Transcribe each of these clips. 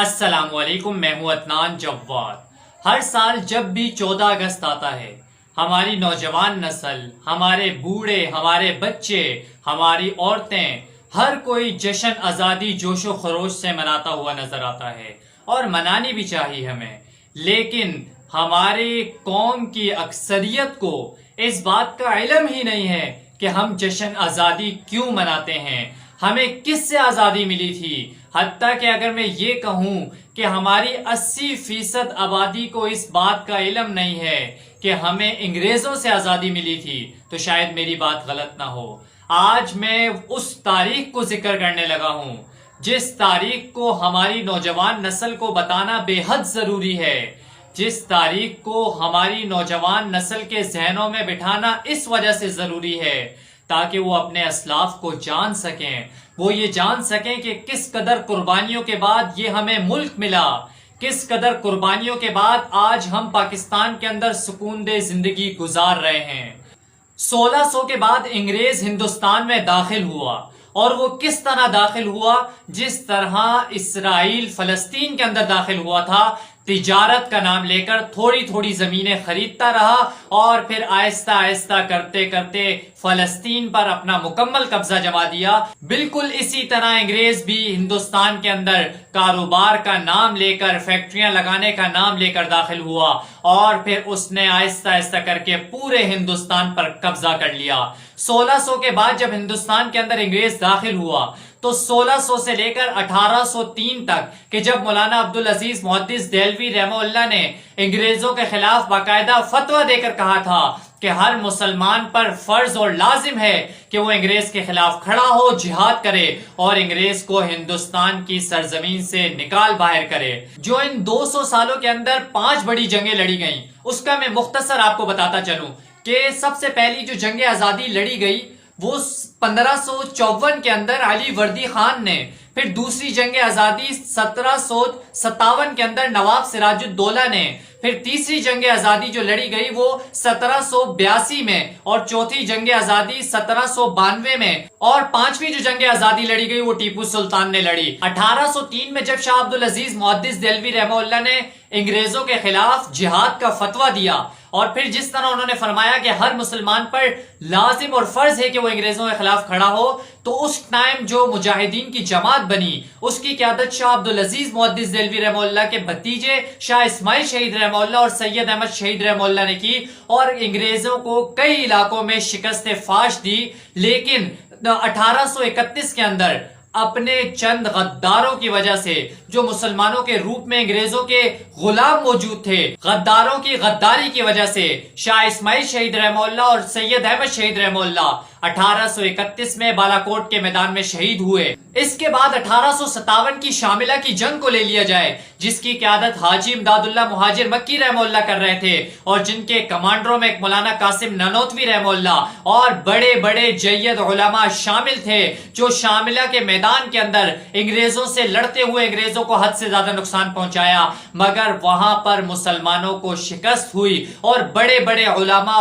السلام علیکم، میں ہوں عدنان جواد۔ ہر سال جب بھی 14 اگست آتا ہے، ہماری نوجوان نسل، ہمارے بوڑھے، ہمارے بچے، ہماری عورتیں، ہر کوئی جشن آزادی جوش و خروش سے مناتا ہوا نظر آتا ہے، اور منانی بھی چاہیے ہمیں۔ لیکن ہماری قوم کی اکثریت کو اس بات کا علم ہی نہیں ہے کہ ہم جشن آزادی کیوں مناتے ہیں، ہمیں کس سے آزادی ملی تھی۔ حتیٰ کہ اگر میں یہ کہوں کہ ہماری 80% آبادی کو اس بات کا علم نہیں ہے کہ ہمیں انگریزوں سے آزادی ملی تھی، تو شاید میری بات غلط نہ ہو۔ آج میں اس تاریخ کو ذکر کرنے لگا ہوں جس تاریخ کو ہماری نوجوان نسل کو بتانا بے حد ضروری ہے، جس تاریخ کو ہماری نوجوان نسل کے ذہنوں میں بٹھانا اس وجہ سے ضروری ہے تاکہ وہ اپنے اسلاف کو جان سکیں، وہ یہ جان سکیں کہ کس قدر قربانیوں کے بعد یہ ہمیں ملک ملا، کس قدر قربانیوں کے بعد آج ہم پاکستان کے اندر سکون دہ زندگی گزار رہے ہیں۔ 1600 کے بعد انگریز ہندوستان میں داخل ہوا، اور وہ کس طرح داخل ہوا؟ جس طرح اسرائیل فلسطین کے اندر داخل ہوا تھا، تجارت کا نام لے کر تھوڑی تھوڑی زمینیں خریدتا رہا، اور پھر آہستہ آہستہ کرتے کرتے فلسطین پر اپنا مکمل قبضہ جما دیا۔ بالکل اسی طرح انگریز بھی ہندوستان کے اندر کاروبار کا نام لے کر، فیکٹریاں لگانے کا نام لے کر داخل ہوا، اور پھر اس نے آہستہ آہستہ کر کے پورے ہندوستان پر قبضہ کر لیا۔ 1600 کے بعد جب ہندوستان کے اندر انگریز داخل ہوا تو 1600 سے لے کر 1803 تک کہ جب مولانا عبدالعزیز محدث دہلوی رحمہ اللہ نے انگریزوں کے خلاف باقاعدہ فتویٰ دے کر کہا تھا کہ ہر مسلمان پر فرض اور لازم ہے کہ وہ انگریز کے خلاف کھڑا ہو، جہاد کرے، اور انگریز کو ہندوستان کی سرزمین سے نکال باہر کرے۔ جو ان 200 سالوں کے اندر 5 بڑی جنگیں لڑی گئیں، اس کا میں مختصر آپ کو بتاتا چلوں کہ سب سے پہلی جو جنگ آزادی لڑی گئی وہ 1554 کے اندر علی وردی خان نے، پھر دوسری جنگ آزادی 1757 کے اندر نواب سراج الدولہ نے، پھر تیسری جنگ آزادی جو لڑی گئی وہ 1782 میں، اور چوتھی جنگ آزادی 1792 میں، اور پانچویں جو جنگ آزادی لڑی گئی وہ ٹیپو سلطان نے لڑی۔ 1803 میں جب شاہ عبدالعزیز محدث دہلوی رحمہ اللہ نے انگریزوں کے خلاف جہاد کا فتویٰ دیا، اور پھر جس طرح انہوں نے فرمایا کہ ہر مسلمان پر لازم اور فرض ہے کہ وہ انگریزوں کے خلاف کھڑا ہو، تو اس ٹائم جو مجاہدین کی جماعت بنی اس کی قیادت شاہ عبدالعزیز محدث دہلوی رحمہ اللہ کے بھتیجے شاہ اسماعیل شہید رحمہ اللہ اور سید احمد شہید رحمہ اللہ نے کی، اور انگریزوں کو کئی علاقوں میں شکست فاش دی۔ لیکن 1831 کے اندر اپنے چند غداروں کی وجہ سے، جو مسلمانوں کے روپ میں انگریزوں کے غلام موجود تھے، غداروں کی غداری کی وجہ سے شاہ اسماعیل شہید رحمہ اللہ اور سید احمد شہید رحمہ اللہ 1831 میں بالاکوٹ کے میدان میں شہید ہوئے۔ اس کے بعد 1857 کی شاملہ کی جنگ کو لے لیا جائے، جس کی قیادت حاجی امداد اللہ مہاجر مکی رحمہ اللہ کر رہے تھے، اور جن کے کمانڈروں میں ایک مولانا قاسم نانوتوی رحمہ اللہ اور بڑے بڑے جید علماء شامل تھے، جو شاملہ کے میدان کے اندر انگریزوں سے لڑتے ہوئے انگریزوں کو حد سے زیادہ نقصان پہنچایا، مگر وہاں پر مسلمانوں کو شکست ہوئی، اور بڑے بڑے علماء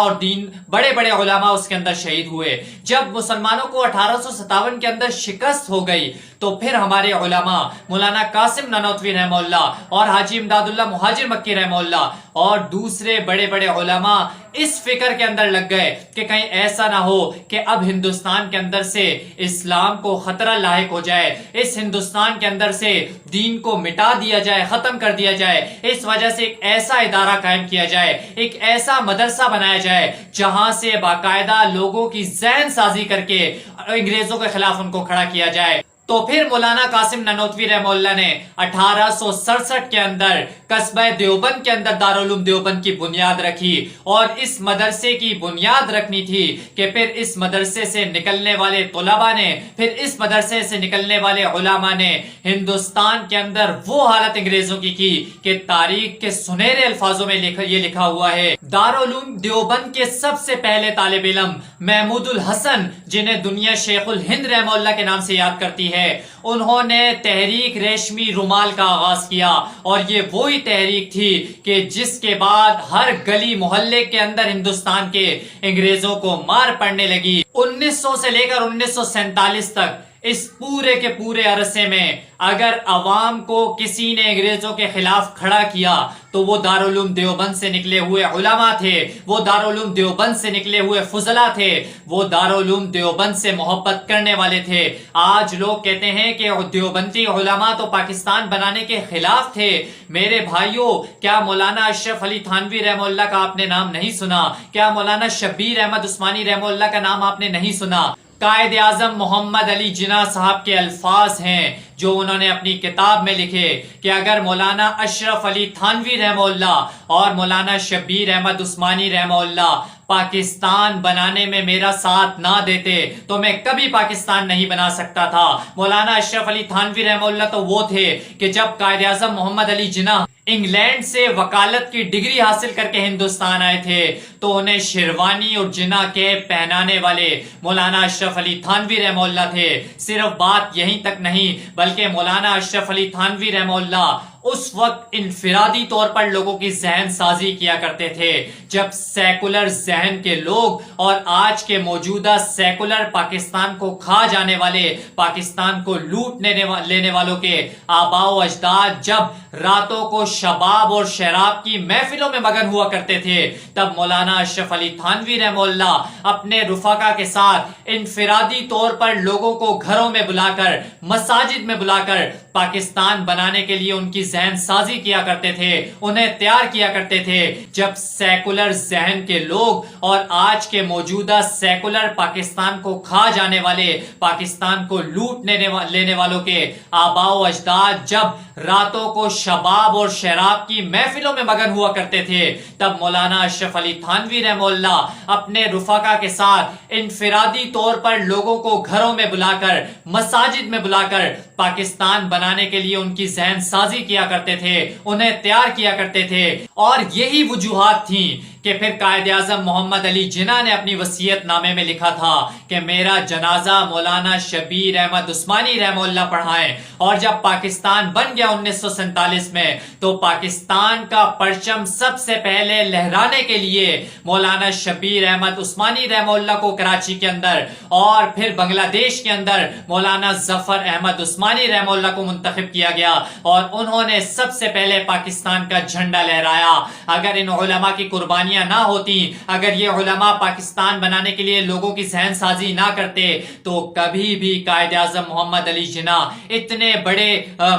اس کے اندر شہید ہوئے۔ جب مسلمانوں کو 1857 کے اندر شکست ہو گئی تو پھر ہمارے علماء مولانا قاسم نانوتوی رحمہ اللہ اور حاجی امداد اللہ مہاجر مکی رحمہ اللہ اور دوسرے بڑے بڑے علماء اس فکر کے اندر لگ گئے کہ کہیں ایسا نہ ہو کہ اب ہندوستان کے اندر سے اسلام کو خطرہ لاحق ہو جائے، اس ہندوستان کے اندر سے دین کو مٹا دیا جائے، ختم کر دیا جائے۔ اس وجہ سے ایک ایسا ادارہ قائم کیا جائے، ایک ایسا مدرسہ بنایا جائے جہاں سے باقاعدہ لوگوں کی ذہن سازی کر کے انگریزوں کے خلاف ان کو کھڑا کیا جائے۔ تو پھر مولانا قاسم نانوتوی رحمہ اللہ نے 1867 کے اندر قصبہ دیوبند کے اندر دارالعلوم دیوبند کی بنیاد رکھی، اور اس مدرسے کی بنیاد رکھنی تھی کہ پھر اس مدرسے سے نکلنے والے طلباء نے، پھر اس مدرسے سے نکلنے والے علماء نے ہندوستان کے اندر وہ حالت انگریزوں کی کہ تاریخ کے سنہرے الفاظوں میں یہ لکھا ہوا ہے۔ دارالعلوم دیوبند کے سب سے پہلے طالب علم محمود الحسن، جنہیں دنیا شیخ الہند رحمہ اللہ کے نام سے یاد کرتی ہے، انہوں نے تحریک ریشمی رومال کا آغاز کیا، اور یہ وہی تحریک تھی کہ جس کے بعد ہر گلی محلے کے اندر ہندوستان کے انگریزوں کو مار پڑنے لگی۔ 1900 سے لے کر 1947 تک اس پورے کے پورے عرصے میں اگر عوام کو کسی نے انگریزوں کے خلاف کھڑا کیا تو وہ دارالعلوم دیوبند سے نکلے ہوئے علماء تھے، وہ دارالعلوم دیوبند سے نکلے ہوئے فضلاء تھے، وہ دارالعلوم دیوبند سے محبت کرنے والے تھے۔ آج لوگ کہتے ہیں کہ دیوبندی علماء تو پاکستان بنانے کے خلاف تھے۔ میرے بھائیوں، کیا مولانا اشرف علی تھانوی رحمہ اللہ کا آپ نے نام نہیں سنا؟ کیا مولانا شبیر احمد عثمانی رحمہ اللہ کا نام آپ نے نہیں سنا؟ قائد اعظم محمد علی جناح صاحب کے الفاظ ہیں جو انہوں نے اپنی کتاب میں لکھے کہ اگر مولانا اشرف علی تھانوی رحمہ اللہ اور مولانا شبیر احمد عثمانی رحمہ اللہ پاکستان بنانے میں میرا ساتھ نہ دیتے تو میں کبھی پاکستان نہیں بنا سکتا تھا۔ مولانا اشرف علی تھانوی رحمہ اللہ تو وہ تھے کہ جب قائد اعظم محمد علی جناح انگلینڈ سے وکالت کی ڈگری حاصل کر کے ہندوستان آئے تھے تو انہیں شیروانی اور جناح کیپ پہنانے والے مولانا اشرف علی تھانوی رحمہ اللہ تھے۔ صرف بات یہیں تک نہیں بلکہ مولانا اشرف علی تھانوی رحمہ اللہ اس وقت انفرادی طور پر لوگوں کی ذہن سازی کیا کرتے تھے جب سیکولر ذہن کے لوگ اور آج کے موجودہ سیکولر پاکستان کو کھا جانے والے، پاکستان کو لوٹ لینے والوں کے آباء و اجداد جب راتوں کو شباب اور شراب کی محفلوں میں مگن ہوا کرتے تھے، تب مولانا اشرف علی تھانوی رحمہ اللہ اپنے رفقا کے ساتھ انفرادی طور پر لوگوں کو گھروں میں بلا کر، مساجد میں بلا کر پاکستان بنانے کے لیے ان کی ذہن سازی کیا کرتے تھے، انہیں تیار کیا کرتے تھے۔ جب سیکولر ذہن کے لوگ اور آج کے موجودہ سیکولر پاکستان کو کھا جانے والے، پاکستان کو لوٹ لینے والوں کے آباء و اجداد جب راتوں کو شباب اور شراب کی محفلوں میں مگن ہوا کرتے تھے، تب مولانا اشرف علی تھانوی رحمہ اللہ اپنے رفقا کے ساتھ انفرادی طور پر لوگوں کو گھروں میں بلا کر، مساجد میں بلا کر پاکستان بنانے کے لیے ان کی ذہن سازی کیا کرتے تھے، انہیں تیار کیا کرتے تھے۔ اور یہی وجوہات تھیں کہ پھر قائد اعظم محمد علی جناح نے اپنی وصیت نامے میں لکھا تھا کہ میرا جنازہ مولانا شبیر احمد عثمانی رحمہ اللہ پڑھائیں۔ اور جب پاکستان بن گیا 1947 میں تو پاکستان کا پرچم سب سے پہلے لہرانے کے لیے مولانا شبیر احمد عثمانی رحمہ اللہ کو کراچی کے اندر اور پھر بنگلہ دیش کے اندر مولانا ظفر احمد عثمانی رحمہ اللہ کو منتخب کیا گیا اور انہوں نے سب سے پہلے پاکستان کا جھنڈا لہرایا۔ اگر ان علماء کی قربانیاں نہ ہوتی، اگر یہ علماء پاکستان بنانے کے لیے لوگوں کی ذہن سازی نہ کرتے تو کبھی بھی قائد اعظم محمد علی جناح اتنے بڑے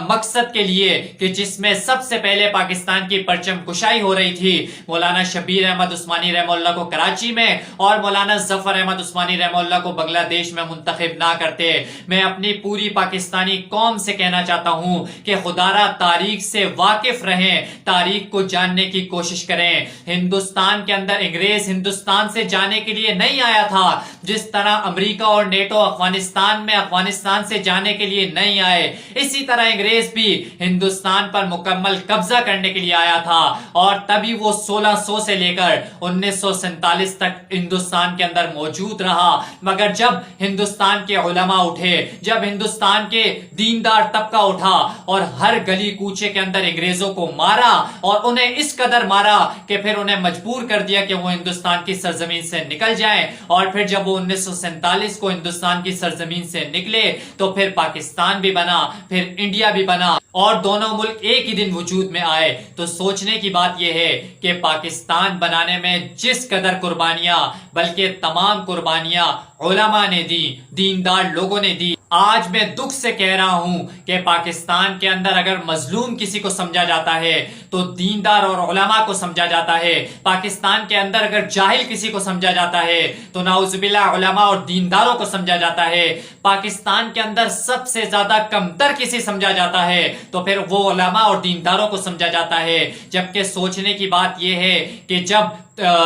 مقصد کے لیے کہ جس میں سب سے پہلے پاکستان کی پرچم کشائی ہو رہی تھی، مولانا شبیر احمد عثمانی رحمہ اللہ کو کراچی میں اور مولانا ظفر احمد عثمانی رحمہ اللہ کو بنگلہ دیش میں منتخب نہ کرتے۔ میں اپنی پوری پاکستانی قوم سے کہنا چاہتا ہوں کہ خدارہ تاریخ سے واقف رہیں، تاریخ کو جاننے کی کوشش کریں۔ ہندوستان کے اندر انگریز ہندوستان سے جانے کے لیے نہیں آیا تھا، جس طرح امریکہ اور نیٹو افغانستان میں افغانستان سے جانے کے لیے نہیں آئے، اسی طرح انگریز بھی ہندوستان پر مکمل قبضہ کرنے کے لیے آیا تھا اور تبھی وہ 1600 سے لے کر 1947 تک ہندوستان کے اندر موجود رہا۔ مگر جب ہندوستان کے علماء اٹھے، جب ہندوستان کے دیندار طبقہ اٹھا اور ہر گلی کوچے کے اندر انگریزوں کو مارا اور انہیں اس قدر مارا کہ پھر انہیں مجبور کر دیا کہ وہ ہندوستان کی سرزمین سے نکل جائیں، اور پھر جب وہ 1947 کو ہندوستان کی سرزمین سے نکلے تو پھر پاکستان بھی بنا، پھر انڈیا بھی بنا اور دونوں ملک ایک ہی دن وجود میں آئے۔ تو سوچنے کی بات یہ ہے کہ پاکستان بنانے میں جس قدر قربانیاں، بلکہ تمام قربانیاں علماء نے دی، دیندار لوگوں نے دی۔ آج میں دکھ سے کہہ رہا ہوں کہ پاکستان کے اندر اگر مظلوم کسی کو سمجھا جاتا ہے تو دیندار اور علماء کو سمجھا جاتا ہے، پاکستان کے اندر اگر جاہل کسی کو سمجھا جاتا ہے تو نعوذ باللہ علماء اور دینداروں کو سمجھا جاتا ہے، پاکستان کے اندر سب سے زیادہ کمتر کسی سمجھا جاتا ہے تو پھر وہ علماء اور دینداروں کو سمجھا جاتا ہے۔ جبکہ سوچنے کی بات یہ ہے کہ جب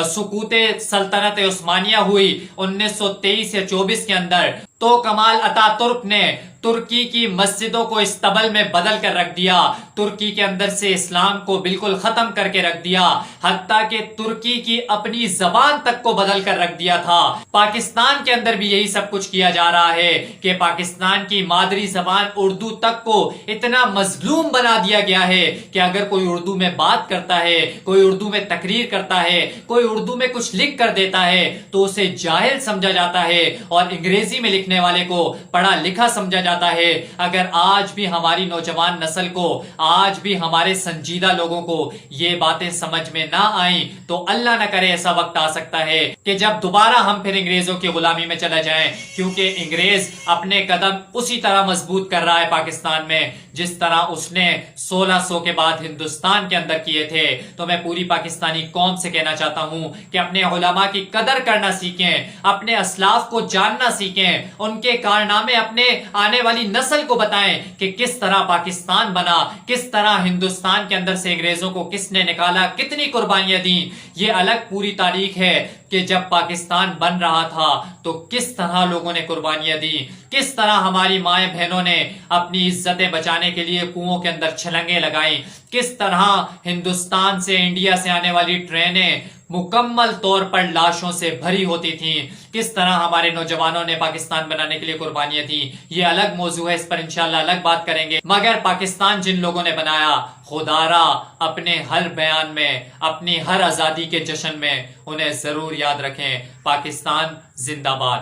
سقوط سلطنت عثمانیہ ہوئی 1923 یا 24 کے اندر تو کمال اتا ترک نے ترکی کی مسجدوں کو استبل میں بدل کر رکھ دیا، ترکی کے اندر سے اسلام کو بالکل ختم کر کے رکھ دیا، حتیٰ کہ ترکی کی اپنی زبان تک کو بدل کر رکھ دیا تھا۔ پاکستان کے اندر بھی یہی سب کچھ کیا جا رہا ہے کہ پاکستان کی مادری زبان اردو تک کو اتنا مظلوم بنا دیا گیا ہے کہ اگر کوئی اردو میں بات کرتا ہے، کوئی اردو میں تقریر کرتا ہے، کوئی اردو میں کچھ لکھ کر دیتا ہے تو اسے جاہل سمجھا جاتا ہے اور انگریزی میں لکھنے والے کو پڑھا لکھا سمجھا جاتا ہے۔ اگر آج بھی ہماری نوجوان نسل کو، آج بھی ہمارے سنجیدہ لوگوں کو یہ باتیں سمجھ میں نہ آئیں تو اللہ نہ کرے ایسا وقت آ سکتا ہے کہ جب دوبارہ ہم پھر انگریزوں کی غلامی میں چلا جائیں، کیونکہ انگریز اپنے قدم اسی طرح مضبوط کر رہا ہے پاکستان میں جس طرح اس نے 1600 کے بعد ہندوستان کے اندر کیے تھے۔ تو میں پوری پاکستانی قوم سے کہنا چاہتا ہوں کہ اپنے علماء کی قدر کرنا سیکھیں، اپنے اسلاف کو جاننا سیکھیں، ان کے کارنامے اپنے آنے والی نسل کو بتائیں کہ کس طرح پاکستان بنا، کس طرح ہندوستان کے اندر سے انگریزوں کو کس نے نکالا، کتنی قربانیاں دیں۔ یہ الگ پوری تاریخ ہے کہ جب پاکستان بن رہا تھا تو کس طرح لوگوں نے قربانیاں دی، کس طرح ہماری مائیں بہنوں نے اپنی عزتیں بچانے کے لیے کنووں کے اندر چھلنگیں لگائیں، کس طرح ہندوستان سے انڈیا سے آنے والی ٹرینیں مکمل طور پر لاشوں سے بھری ہوتی تھیں، کس طرح ہمارے نوجوانوں نے پاکستان بنانے کے لیے قربانیاں دیں۔ یہ الگ موضوع ہے، اس پر انشاءاللہ الگ بات کریں گے، مگر پاکستان جن لوگوں نے بنایا، خدا را اپنے ہر بیان میں، اپنی ہر آزادی کے جشن میں انہیں ضرور یاد رکھیں۔ پاکستان زندہ باد۔